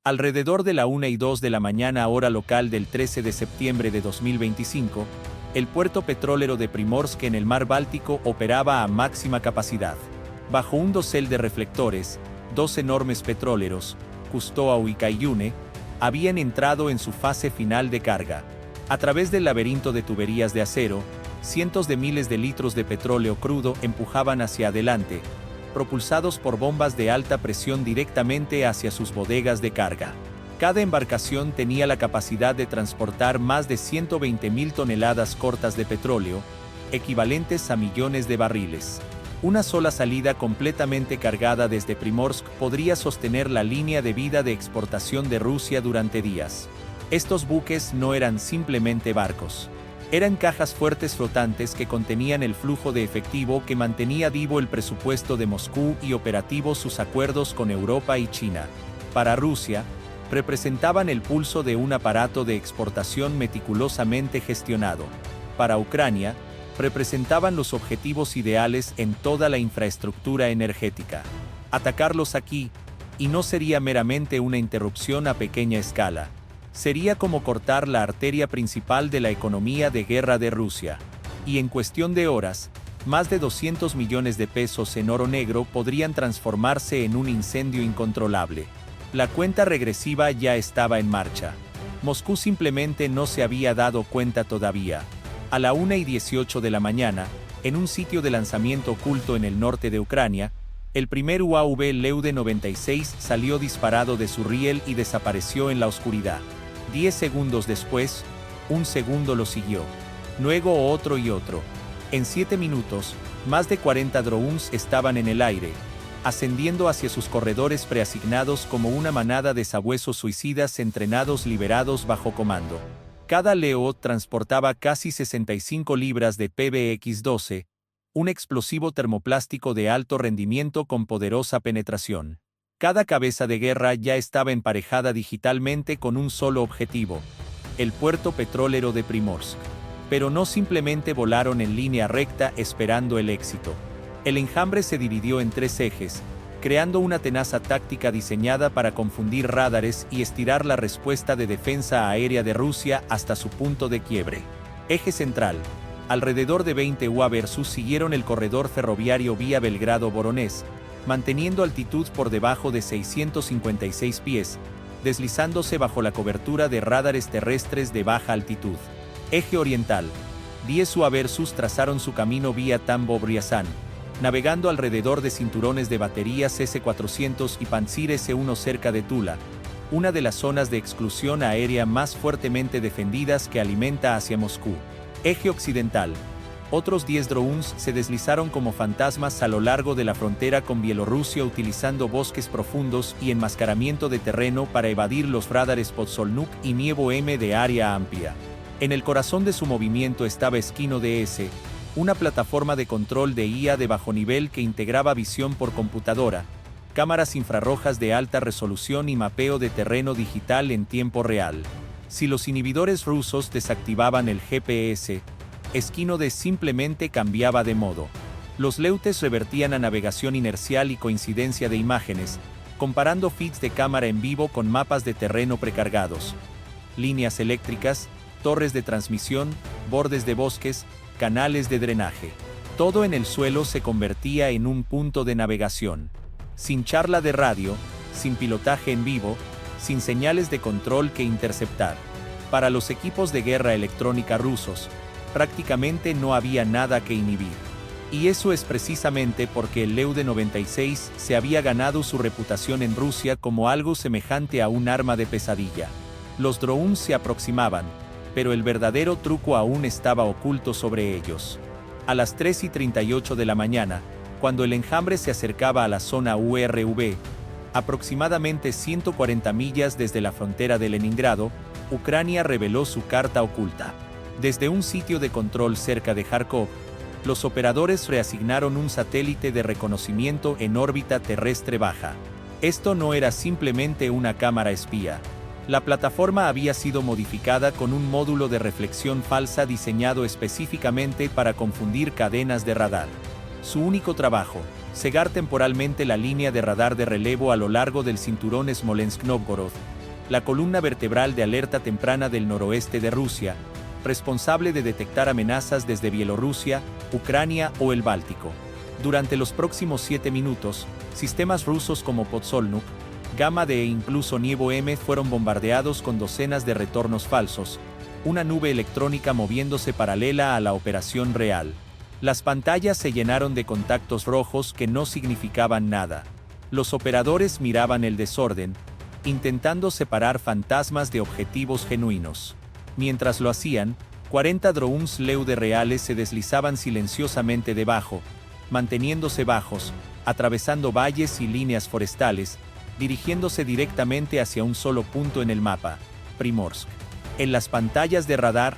Alrededor de la 1:02 de la mañana hora local del 13 de septiembre de 2025, el puerto petrolero de Primorsk en el mar Báltico operaba a máxima capacidad. Bajo un dosel de reflectores, dos enormes petroleros, Kustoau y Kaiyune, habían entrado en su fase final de carga. A través del laberinto de tuberías de acero, cientos de miles de litros de petróleo crudo empujaban hacia adelante, propulsados por bombas de alta presión directamente hacia sus bodegas de carga. Cada embarcación tenía la capacidad de transportar más de 120.000 toneladas cortas de petróleo, equivalentes a millones de barriles. Una sola salida completamente cargada desde Primorsk podría sostener la línea de vida de exportación de Rusia durante días. Estos buques no eran simplemente barcos. Eran cajas fuertes flotantes que contenían el flujo de efectivo que mantenía vivo el presupuesto de Moscú y operativos sus acuerdos con Europa y China. Para Rusia, representaban el pulso de un aparato de exportación meticulosamente gestionado. Para Ucrania, representaban los objetivos ideales en toda la infraestructura energética. Atacarlos aquí, y no sería meramente una interrupción a pequeña escala. Sería como cortar la arteria principal de la economía de guerra de Rusia. Y en cuestión de horas, más de 200 millones de pesos en oro negro podrían transformarse en un incendio incontrolable. La cuenta regresiva ya estaba en marcha. Moscú simplemente no se había dado cuenta todavía. A la 1:18 de la mañana, en un sitio de lanzamiento oculto en el norte de Ucrania, el primer UAV Leu-de 96 salió disparado de su riel y desapareció en la oscuridad. 10 segundos después, un segundo lo siguió. Luego otro y otro. En 7 minutos, más de 40 drones estaban en el aire, ascendiendo hacia sus corredores preasignados como una manada de sabuesos suicidas entrenados liberados bajo comando. Cada Leo transportaba casi 65 libras de PBX-12, un explosivo termoplástico de alto rendimiento con poderosa penetración. Cada cabeza de guerra ya estaba emparejada digitalmente con un solo objetivo: el puerto petrolero de Primorsk. Pero no simplemente volaron en línea recta esperando el éxito. El enjambre se dividió en 3 ejes, creando una tenaza táctica diseñada para confundir radares y estirar la respuesta de defensa aérea de Rusia hasta su punto de quiebre. Eje central. Alrededor de 20 UAV siguieron el corredor ferroviario vía Belgrado-Voronezh, manteniendo altitud por debajo de 656 pies, deslizándose bajo la cobertura de radares terrestres de baja altitud. Eje oriental. 10 UAV trazaron su camino vía Tambov-Ryazan, navegando alrededor de cinturones de baterías S-400 y Pantsir S-1 cerca de Tula, una de las zonas de exclusión aérea más fuertemente defendidas que alimenta hacia Moscú. Eje occidental. Otros 10 drones se deslizaron como fantasmas a lo largo de la frontera con Bielorrusia utilizando bosques profundos y enmascaramiento de terreno para evadir los radares Podsolnuk y Nievo M de área amplia. En el corazón de su movimiento estaba Esquino DS, una plataforma de control de IA de bajo nivel que integraba visión por computadora, cámaras infrarrojas de alta resolución y mapeo de terreno digital en tiempo real. Si los inhibidores rusos desactivaban el GPS, Esquino D simplemente cambiaba de modo. Los Leutes revertían a navegación inercial y coincidencia de imágenes, comparando feeds de cámara en vivo con mapas de terreno precargados. Líneas eléctricas, torres de transmisión, bordes de bosques, canales de drenaje. Todo en el suelo se convertía en un punto de navegación. Sin charla de radio, sin pilotaje en vivo, sin señales de control que interceptar. Para los equipos de guerra electrónica rusos, prácticamente no había nada que inhibir. Y eso es precisamente porque el Leu-de 96 se había ganado su reputación en Rusia como algo semejante a un arma de pesadilla. Los drones se aproximaban, pero el verdadero truco aún estaba oculto sobre ellos. A las 3:38 de la mañana, cuando el enjambre se acercaba a la zona URV, aproximadamente 140 millas desde la frontera de Leningrado, Ucrania reveló su carta oculta. Desde un sitio de control cerca de Kharkov, los operadores reasignaron un satélite de reconocimiento en órbita terrestre baja. Esto no era simplemente una cámara espía. La plataforma había sido modificada con un módulo de reflexión falsa diseñado específicamente para confundir cadenas de radar. Su único trabajo, cegar temporalmente la línea de radar de relevo a lo largo del cinturón Smolensk-Novgorod, la columna vertebral de alerta temprana del noroeste de Rusia, responsable de detectar amenazas desde Bielorrusia, Ucrania o el Báltico. Durante los próximos 7 minutos, sistemas rusos como Podsolnuk, Gamma D e incluso Nievo M fueron bombardeados con docenas de retornos falsos, una nube electrónica moviéndose paralela a la operación real. Las pantallas se llenaron de contactos rojos que no significaban nada. Los operadores miraban el desorden, intentando separar fantasmas de objetivos genuinos. Mientras lo hacían, 40 drones Leude reales se deslizaban silenciosamente debajo, manteniéndose bajos, atravesando valles y líneas forestales, dirigiéndose directamente hacia un solo punto en el mapa, Primorsk. En las pantallas de radar,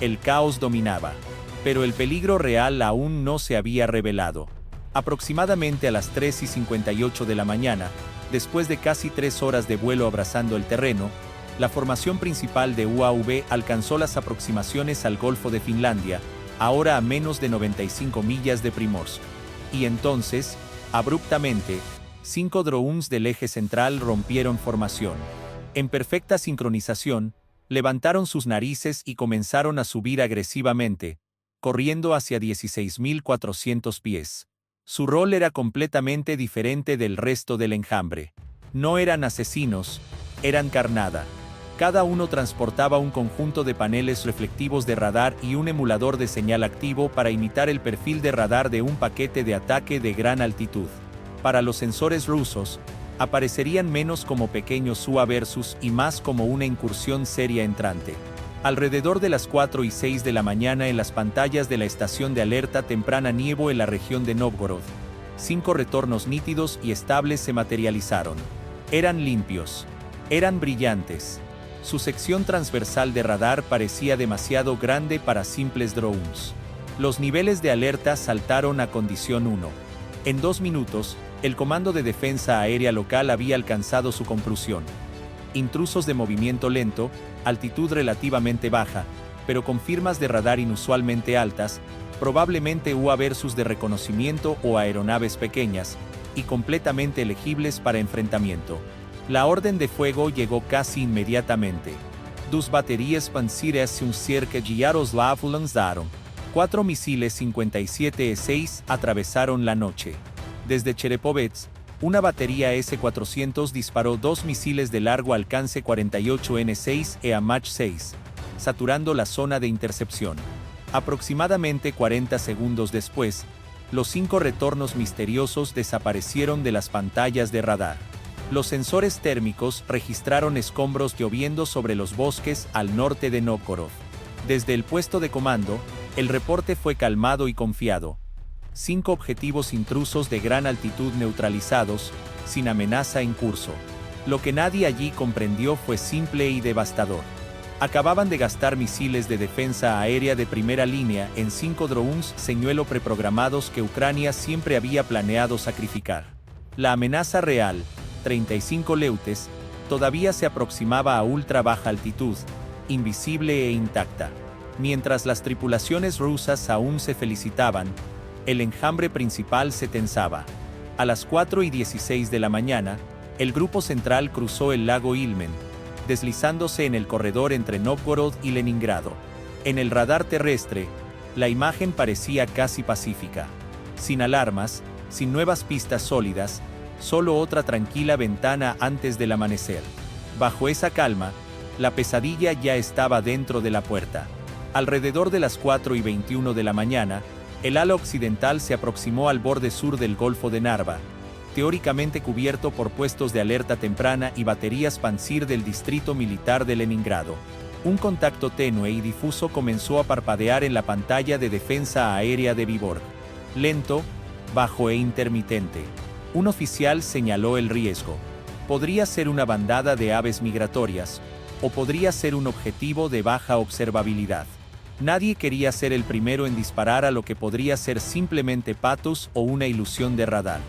el caos dominaba. Pero el peligro real aún no se había revelado. Aproximadamente a las 3:58 de la mañana, después de casi 3 horas de vuelo abrazando el terreno, la formación principal de UAV alcanzó las aproximaciones al Golfo de Finlandia, ahora a menos de 95 millas de Primorsk. Y entonces, abruptamente, 5 drones del eje central rompieron formación. En perfecta sincronización, levantaron sus narices y comenzaron a subir agresivamente, corriendo hacia 16.400 pies. Su rol era completamente diferente del resto del enjambre. No eran asesinos, eran carnada. Cada uno transportaba un conjunto de paneles reflectivos de radar y un emulador de señal activo para imitar el perfil de radar de un paquete de ataque de gran altitud. Para los sensores rusos, aparecerían menos como pequeños UAV y más como una incursión seria entrante. Alrededor de las 4:06 de la mañana en las pantallas de la estación de alerta temprana Nievo en la región de Novgorod, 5 retornos nítidos y estables se materializaron. Eran limpios. Eran brillantes. Su sección transversal de radar parecía demasiado grande para simples drones. Los niveles de alerta saltaron a condición 1. En 2 minutos, el Comando de Defensa Aérea Local había alcanzado su conclusión. Intrusos de movimiento lento, altitud relativamente baja, pero con firmas de radar inusualmente altas, probablemente UAV de reconocimiento o aeronaves pequeñas, y completamente elegibles para enfrentamiento. La orden de fuego llegó casi inmediatamente. Dos baterías Panzer S-1 Yaroslav lanzaron. 4 misiles 57E6 atravesaron la noche. Desde Cherepovets, una batería S-400 disparó 2 misiles de largo alcance 48N6 e a Mach 6, saturando la zona de intercepción. Aproximadamente 40 segundos después, los 5 retornos misteriosos desaparecieron de las pantallas de radar. Los sensores térmicos registraron escombros lloviendo sobre los bosques al norte de Novgorod. Desde el puesto de comando, el reporte fue calmado y confiado. 5 objetivos intrusos de gran altitud neutralizados, sin amenaza en curso. Lo que nadie allí comprendió fue simple y devastador. Acababan de gastar misiles de defensa aérea de primera línea en 5 drones señuelo preprogramados que Ucrania siempre había planeado sacrificar. La amenaza real, 35 leutes, todavía se aproximaba a ultra baja altitud, invisible e intacta. Mientras las tripulaciones rusas aún se felicitaban, el enjambre principal se tensaba. A las 4:16 de la mañana, el grupo central cruzó el lago Ilmen, deslizándose en el corredor entre Novgorod y Leningrado. En el radar terrestre, la imagen parecía casi pacífica. Sin alarmas, sin nuevas pistas sólidas, solo otra tranquila ventana antes del amanecer. Bajo esa calma, la pesadilla ya estaba dentro de la puerta. Alrededor de las 4:21 de la mañana, el ala occidental se aproximó al borde sur del Golfo de Narva, teóricamente cubierto por puestos de alerta temprana y baterías Panzir del Distrito Militar de Leningrado. Un contacto tenue y difuso comenzó a parpadear en la pantalla de defensa aérea de Vyborg. Lento, bajo e intermitente. Un oficial señaló el riesgo. Podría ser una bandada de aves migratorias, o podría ser un objetivo de baja observabilidad. Nadie quería ser el primero en disparar a lo que podría ser simplemente patos o una ilusión de radar.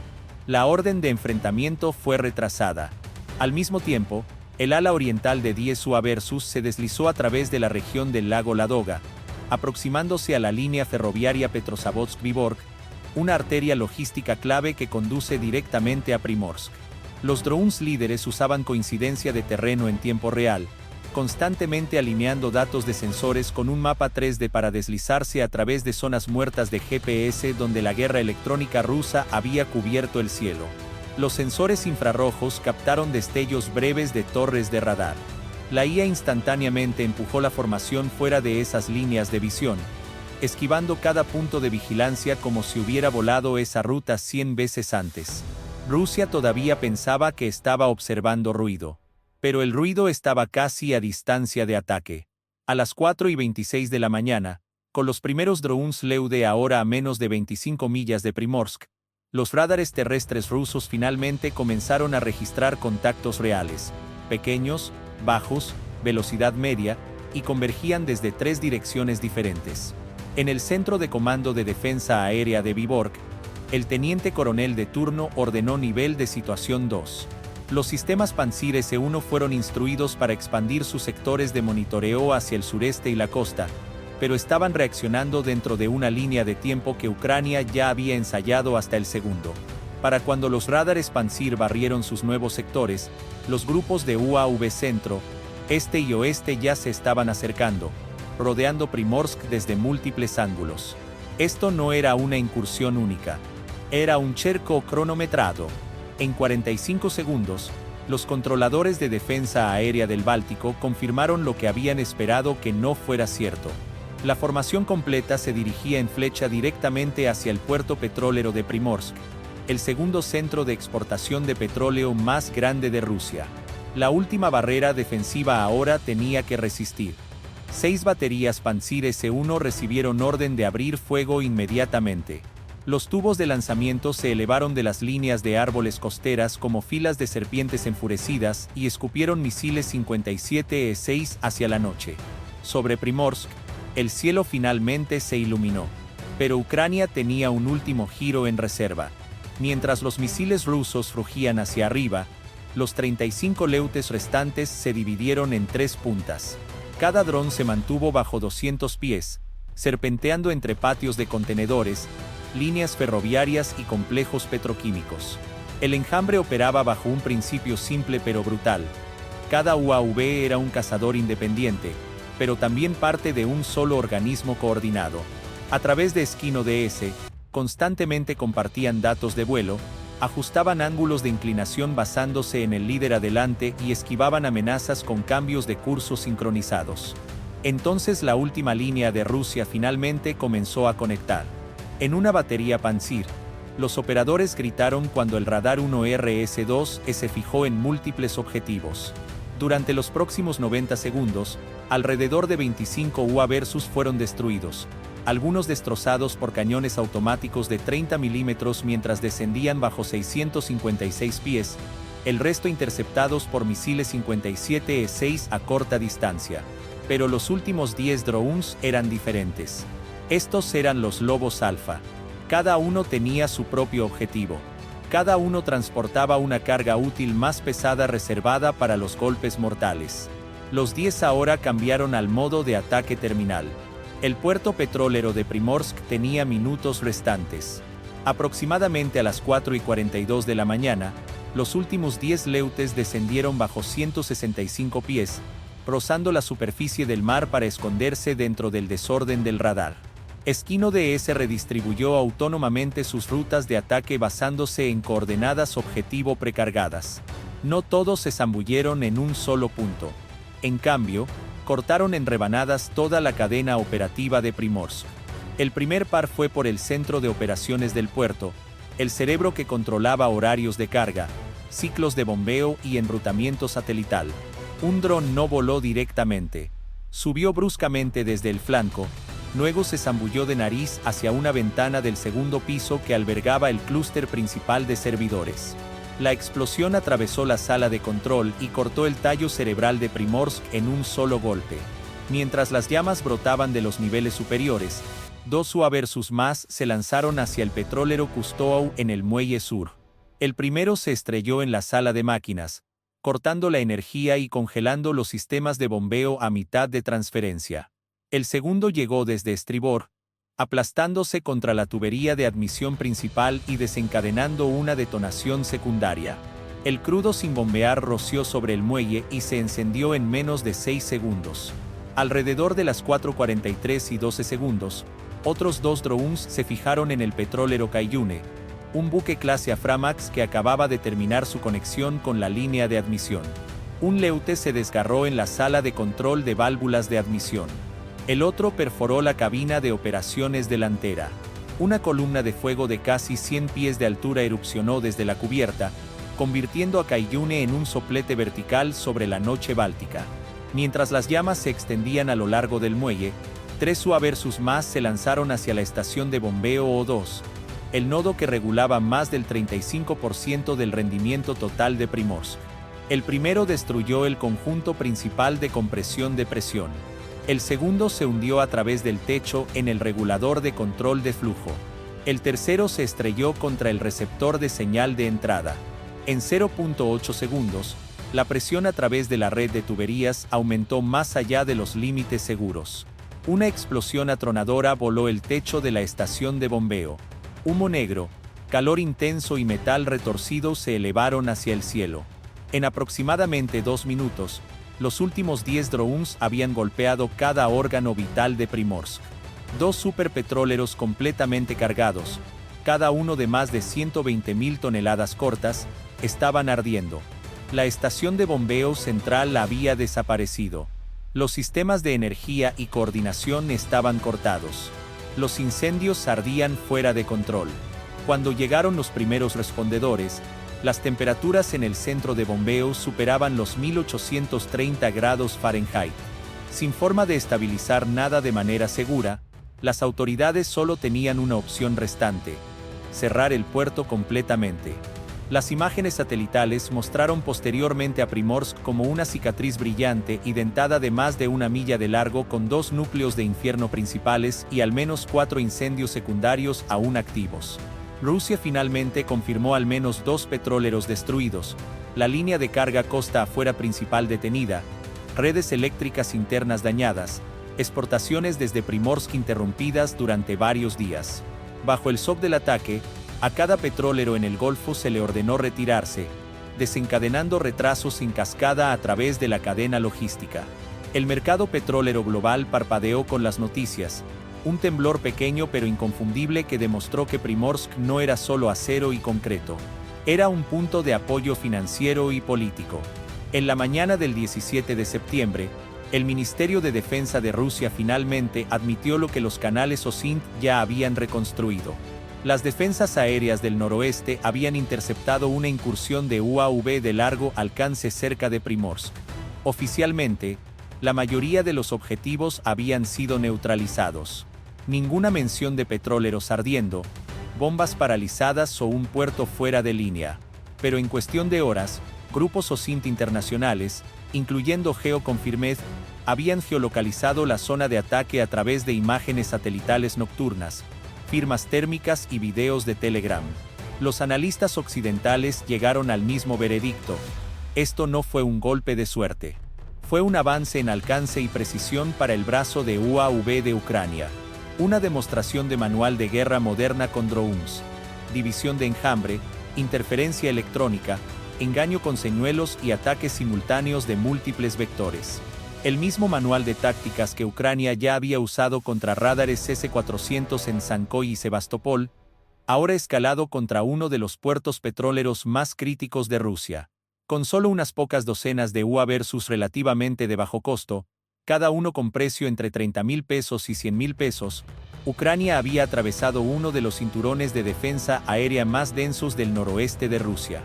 La orden de enfrentamiento fue retrasada. Al mismo tiempo, el ala oriental de 10 UAV se deslizó a través de la región del lago Ladoga, aproximándose a la línea ferroviaria Petrozavodsk-Vyborg, una arteria logística clave que conduce directamente a Primorsk. Los drones líderes usaban coincidencia de terreno en tiempo real, constantemente alineando datos de sensores con un mapa 3D para deslizarse a través de zonas muertas de GPS donde la guerra electrónica rusa había cubierto el cielo. Los sensores infrarrojos captaron destellos breves de torres de radar. La IA instantáneamente empujó la formación fuera de esas líneas de visión, esquivando cada punto de vigilancia como si hubiera volado esa ruta 100 veces antes. Rusia todavía pensaba que estaba observando ruido. Pero el ruido estaba casi a distancia de ataque. A las 4:26 de la mañana, con los primeros drones Leu-D ahora a menos de 25 millas de Primorsk, los radares terrestres rusos finalmente comenzaron a registrar contactos reales, pequeños, bajos, velocidad media, y convergían desde 3 direcciones diferentes. En el Centro de Comando de Defensa Aérea de Vyborg, el teniente coronel de turno ordenó nivel de situación 2. Los sistemas Pantsir S-1 fueron instruidos para expandir sus sectores de monitoreo hacia el sureste y la costa, pero estaban reaccionando dentro de una línea de tiempo que Ucrania ya había ensayado hasta el segundo. Para cuando los radares Pantsir barrieron sus nuevos sectores, los grupos de UAV centro, este y oeste ya se estaban acercando, rodeando Primorsk desde múltiples ángulos. Esto no era una incursión única. Era un cerco cronometrado. En 45 segundos, los controladores de defensa aérea del Báltico confirmaron lo que habían esperado que no fuera cierto. La formación completa se dirigía en flecha directamente hacia el puerto petrolero de Primorsk, el segundo centro de exportación de petróleo más grande de Rusia. La última barrera defensiva ahora tenía que resistir. 6 baterías Pantsir S-1 recibieron orden de abrir fuego inmediatamente. Los tubos de lanzamiento se elevaron de las líneas de árboles costeras como filas de serpientes enfurecidas y escupieron misiles 57 E-6 hacia la noche. Sobre Primorsk, el cielo finalmente se iluminó. Pero Ucrania tenía un último giro en reserva. Mientras los misiles rusos rugían hacia arriba, los 35 Leutes restantes se dividieron en 3 puntas. Cada dron se mantuvo bajo 200 pies, serpenteando entre patios de contenedores, líneas ferroviarias y complejos petroquímicos. El enjambre operaba bajo un principio simple pero brutal. Cada UAV era un cazador independiente, pero también parte de un solo organismo coordinado. A través de Esquino DS, constantemente compartían datos de vuelo, ajustaban ángulos de inclinación basándose en el líder adelante y esquivaban amenazas con cambios de curso sincronizados. Entonces la última línea de Rusia finalmente comenzó a conectar. En una batería Pantsir, los operadores gritaron cuando el radar 1RS-2 se fijó en múltiples objetivos. Durante los próximos 90 segundos, alrededor de 25 UAV fueron destruidos, algunos destrozados por cañones automáticos de 30 milímetros mientras descendían bajo 656 pies, el resto interceptados por misiles 57 E-6 a corta distancia. Pero los últimos 10 drones eran diferentes. Estos eran los Lobos Alfa. Cada uno tenía su propio objetivo. Cada uno transportaba una carga útil más pesada reservada para los golpes mortales. Los 10 ahora cambiaron al modo de ataque terminal. El puerto petrolero de Primorsk tenía minutos restantes. Aproximadamente a las 4:42 de la mañana, los últimos 10 Leutes descendieron bajo 165 pies, rozando la superficie del mar para esconderse dentro del desorden del radar. Esquino DS redistribuyó autónomamente sus rutas de ataque basándose en coordenadas objetivo precargadas. No todos se zambulleron en un solo punto. En cambio, cortaron en rebanadas toda la cadena operativa de Primorsk. El primer par fue por el centro de operaciones del puerto, el cerebro que controlaba horarios de carga, ciclos de bombeo y enrutamiento satelital. Un dron no voló directamente. Subió bruscamente desde el flanco, luego se zambulló de nariz hacia una ventana del segundo piso que albergaba el clúster principal de servidores. La explosión atravesó la sala de control y cortó el tallo cerebral de Primorsk en un solo golpe. Mientras las llamas brotaban de los niveles superiores, 2 UAV más se lanzaron hacia el petrolero Kustoau en el muelle sur. El primero se estrelló en la sala de máquinas, cortando la energía y congelando los sistemas de bombeo a mitad de transferencia. El segundo llegó desde estribor, aplastándose contra la tubería de admisión principal y desencadenando una detonación secundaria. El crudo sin bombear roció sobre el muelle y se encendió en menos de 6 segundos. Alrededor de las 4:43 y 12 segundos, otros 2 drones se fijaron en el petrolero Cayune, un buque clase Aframax que acababa de terminar su conexión con la línea de admisión. Un leute se desgarró en la sala de control de válvulas de admisión. El otro perforó la cabina de operaciones delantera. Una columna de fuego de casi 100 pies de altura erupcionó desde la cubierta, convirtiendo a Cayune en un soplete vertical sobre la noche báltica. Mientras las llamas se extendían a lo largo del muelle, 3 UA versus más se lanzaron hacia la estación de bombeo O2, el nodo que regulaba más del 35% del rendimiento total de Primorsk. El primero destruyó el conjunto principal de compresión de presión. El segundo se hundió a través del techo en el regulador de control de flujo. El tercero se estrelló contra el receptor de señal de entrada. En 0.8 segundos, la presión a través de la red de tuberías aumentó más allá de los límites seguros. Una explosión atronadora voló el techo de la estación de bombeo. Humo negro, calor intenso y metal retorcido se elevaron hacia el cielo. En aproximadamente 2 minutos, los últimos 10 drones habían golpeado cada órgano vital de Primorsk. 2 superpetróleros completamente cargados, cada uno de más de 120.000 toneladas cortas, estaban ardiendo. La estación de bombeo central había desaparecido. Los sistemas de energía y coordinación estaban cortados. Los incendios ardían fuera de control. Cuando llegaron los primeros respondedores, las temperaturas en el centro de bombeo superaban los 1830 grados Fahrenheit. Sin forma de estabilizar nada de manera segura, las autoridades solo tenían una opción restante: cerrar el puerto completamente. Las imágenes satelitales mostraron posteriormente a Primorsk como una cicatriz brillante y dentada de más de 1 milla de largo con 2 núcleos de infierno principales y al menos 4 incendios secundarios aún activos. Rusia finalmente confirmó al menos 2 petroleros destruidos, la línea de carga costa afuera principal detenida, redes eléctricas internas dañadas, exportaciones desde Primorsk interrumpidas durante varios días. Bajo el shock del ataque, a cada petrolero en el Golfo se le ordenó retirarse, desencadenando retrasos en cascada a través de la cadena logística. El mercado petrolero global parpadeó con las noticias, un temblor pequeño pero inconfundible que demostró que Primorsk no era solo acero y concreto. Era un punto de apoyo financiero y político. En la mañana del 17 de septiembre, el Ministerio de Defensa de Rusia finalmente admitió lo que los canales OSINT ya habían reconstruido. Las defensas aéreas del noroeste habían interceptado una incursión de UAV de largo alcance cerca de Primorsk. Oficialmente, la mayoría de los objetivos habían sido neutralizados. Ninguna mención de petroleros ardiendo, bombas paralizadas o un puerto fuera de línea. Pero en cuestión de horas, grupos OSINT internacionales, incluyendo GeoConfirmed, habían geolocalizado la zona de ataque a través de imágenes satelitales nocturnas, firmas térmicas y videos de Telegram. Los analistas occidentales llegaron al mismo veredicto: esto no fue un golpe de suerte. Fue un avance en alcance y precisión para el brazo de UAV de Ucrania. Una demostración de manual de guerra moderna con drones, división de enjambre, interferencia electrónica, engaño con señuelos y ataques simultáneos de múltiples vectores. El mismo manual de tácticas que Ucrania ya había usado contra radares S-400 en Sankoy y Sebastopol, ahora escalado contra uno de los puertos petroleros más críticos de Rusia. Con solo unas pocas docenas de UA versus relativamente de bajo costo, cada uno con precio entre 30.000 pesos y 100.000 pesos, Ucrania había atravesado uno de los cinturones de defensa aérea más densos del noroeste de Rusia.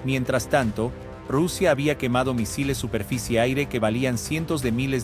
Mientras tanto, Rusia había quemado misiles superficie-aire que valían cientos de miles